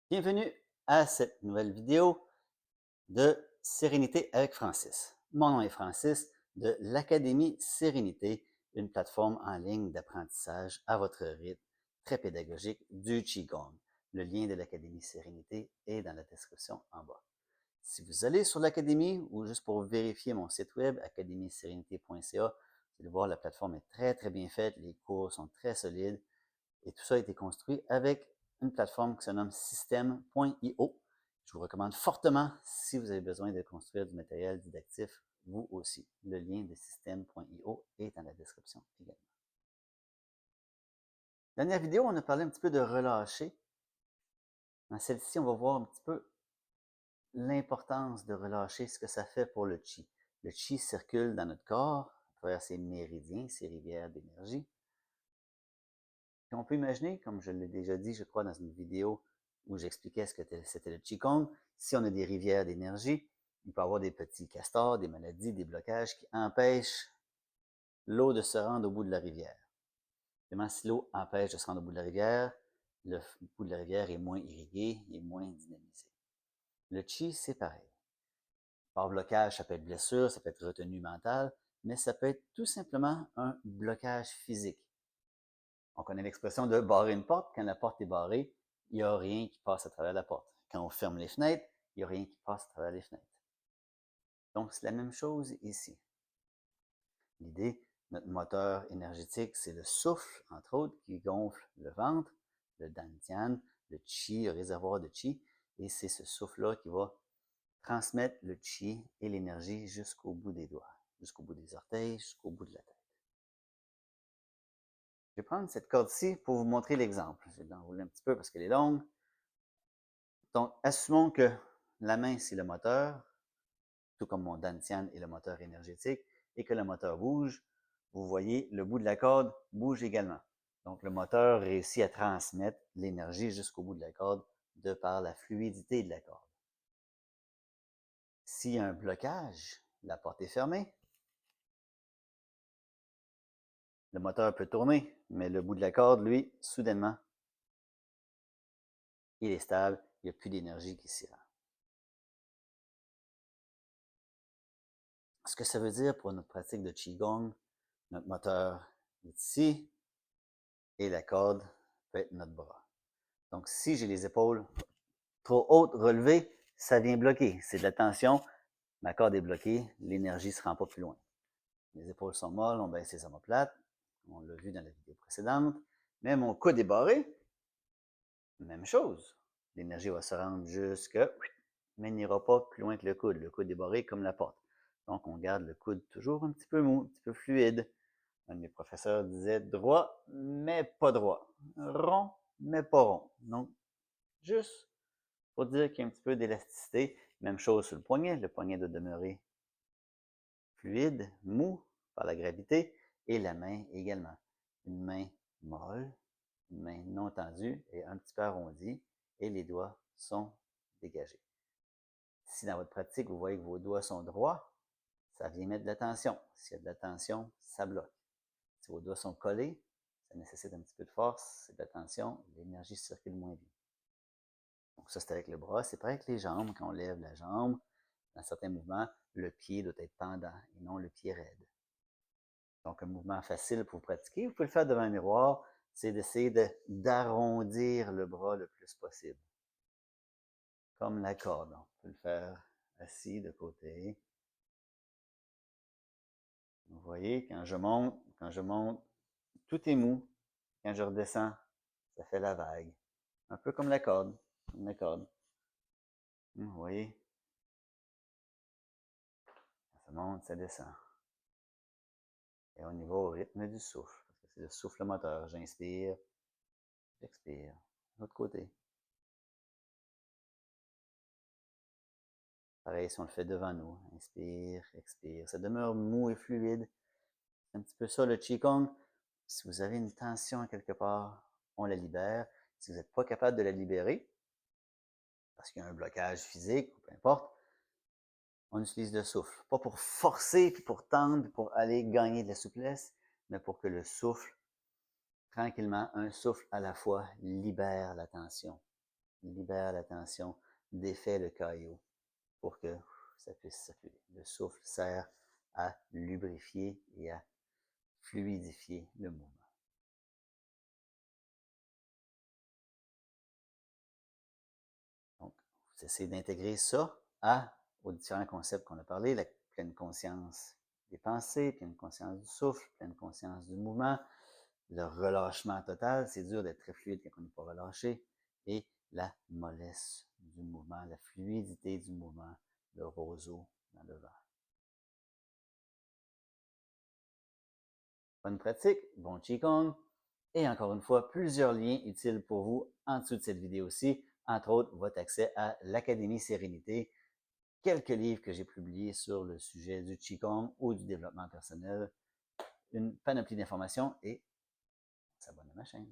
Bienvenue à cette nouvelle vidéo de Sérénité avec Francis. Mon nom est Francis de l'Académie Sérénité, une plateforme en ligne d'apprentissage à votre rythme, très pédagogique du Qigong. Le lien de l'Académie Sérénité est dans la description en bas. Si vous allez sur l'Académie ou juste pour vérifier mon site web, academiesérénité.ca, vous allez voir la plateforme est très bien faite, les cours sont très solides et tout ça a été construit avec une plateforme qui se nomme System.io. Je vous recommande fortement si vous avez besoin de construire du matériel didactif, vous aussi. Le lien de System.io est dans la description également. Dernière vidéo, on a parlé un petit peu de relâcher. Dans celle-ci, on va voir un petit peu l'importance de relâcher, ce que ça fait pour le chi. Le chi circule dans notre corps à travers ses méridiens, ses rivières d'énergie. Et on peut imaginer, comme je l'ai déjà dit, je crois, dans une vidéo où j'expliquais ce que c'était le Qigong, si on a des rivières d'énergie, il peut y avoir des petits castors, des maladies, des blocages qui empêchent l'eau de se rendre au bout de la rivière. Évidemment, si l'eau empêche de se rendre au bout de la rivière, le bout de la rivière est moins irrigué, est moins dynamisé. Le Qi, c'est pareil. Par blocage, ça peut être blessure, ça peut être retenue mentale, mais ça peut être tout simplement un blocage physique. On connaît l'expression de barrer une porte. Quand la porte est barrée, il n'y a rien qui passe à travers la porte. Quand on ferme les fenêtres, il n'y a rien qui passe à travers les fenêtres. Donc, c'est la même chose ici. L'idée, notre moteur énergétique, c'est le souffle, entre autres, qui gonfle le ventre, le dantian, le chi, le réservoir de chi, et c'est ce souffle-là qui va transmettre le chi et l'énergie jusqu'au bout des doigts, jusqu'au bout des orteils, jusqu'au bout de la tête. Je vais prendre cette corde-ci pour vous montrer l'exemple. Je vais l'enrouler un petit peu parce qu'elle est longue. Donc, assumons que la main, c'est le moteur, tout comme mon dantian est le moteur énergétique, et que le moteur bouge. Vous voyez, le bout de la corde bouge également. Donc, le moteur réussit à transmettre l'énergie jusqu'au bout de la corde de par la fluidité de la corde. S'il y a un blocage, la porte est fermée, le moteur peut tourner, mais le bout de la corde, lui, soudainement, il est stable, il n'y a plus d'énergie qui s'y rend. Ce que ça veut dire pour notre pratique de Qigong, notre moteur est ici et la corde peut être notre bras. Donc, si j'ai les épaules trop hautes, relevées, ça vient bloquer. C'est de la tension, ma corde est bloquée, l'énergie ne se rend pas plus loin. Les épaules sont molles, on baisse les omoplates, on l'a vu dans la vidéo précédente. Mais mon coude est barré, même chose. L'énergie va se rendre jusque, mais n'ira pas plus loin que le coude. Le coude est barré comme la porte. Donc, on garde le coude toujours un petit peu mou, un petit peu fluide. Un de mes professeurs disait droit, mais pas droit. Rond, mais pas rond. Donc, juste pour dire qu'il y a un petit peu d'élasticité. Même chose sur le poignet. Le poignet doit demeurer fluide, mou par la gravité, et la main également. Une main molle, une main non tendue et un petit peu arrondie, et les doigts sont dégagés. Si dans votre pratique, vous voyez que vos doigts sont droits, ça vient mettre de la tension. S'il y a de la tension, ça bloque. Si vos doigts sont collés, ça nécessite un petit peu de force, c'est de la tension, l'énergie circule moins bien. Donc ça, c'est avec le bras. C'est pareil avec les jambes. Quand on lève la jambe, dans certains mouvements, le pied doit être pendant et non le pied raide. Donc un mouvement facile pour pratiquer, vous pouvez le faire devant un miroir, c'est d'essayer d'arrondir le bras le plus possible. Comme la corde. On peut le faire assis de côté. Vous voyez, quand je monte, tout est mou. Quand je redescends, ça fait la vague. Un peu comme la corde. Comme la corde. Vous voyez? Ça monte, ça descend. Et on y va au rythme du souffle. Parce que c'est le souffle moteur. J'inspire, j'expire. L'autre côté. Pareil si on le fait devant nous. Inspire, expire. Ça demeure mou et fluide. C'est un petit peu ça le Qigong. Si vous avez une tension à quelque part, on la libère. Si vous n'êtes pas capable de la libérer, parce qu'il y a un blocage physique, ou peu importe, on utilise le souffle. Pas pour forcer, puis pour tendre, puis pour aller gagner de la souplesse, mais pour que le souffle, tranquillement, un souffle à la fois, libère la tension. libère la tension, défait le caillot pour que ça puisse circuler. Le souffle sert à lubrifier et à fluidifier le mouvement. Donc, vous essayez d'intégrer ça aux différents concepts qu'on a parlé, la pleine conscience des pensées, pleine conscience du souffle, pleine conscience du mouvement, le relâchement total, c'est dur d'être très fluide quand on n'est pas relâché, et la mollesse du mouvement, la fluidité du mouvement, le roseau dans le vent. Bonne pratique, bon Qigong, et encore une fois, plusieurs liens utiles pour vous en dessous de cette vidéo-ci, entre autres votre accès à l'Académie Sérénité, quelques livres que j'ai publiés sur le sujet du Qigong ou du développement personnel, une panoplie d'informations et on s'abonne à ma chaîne.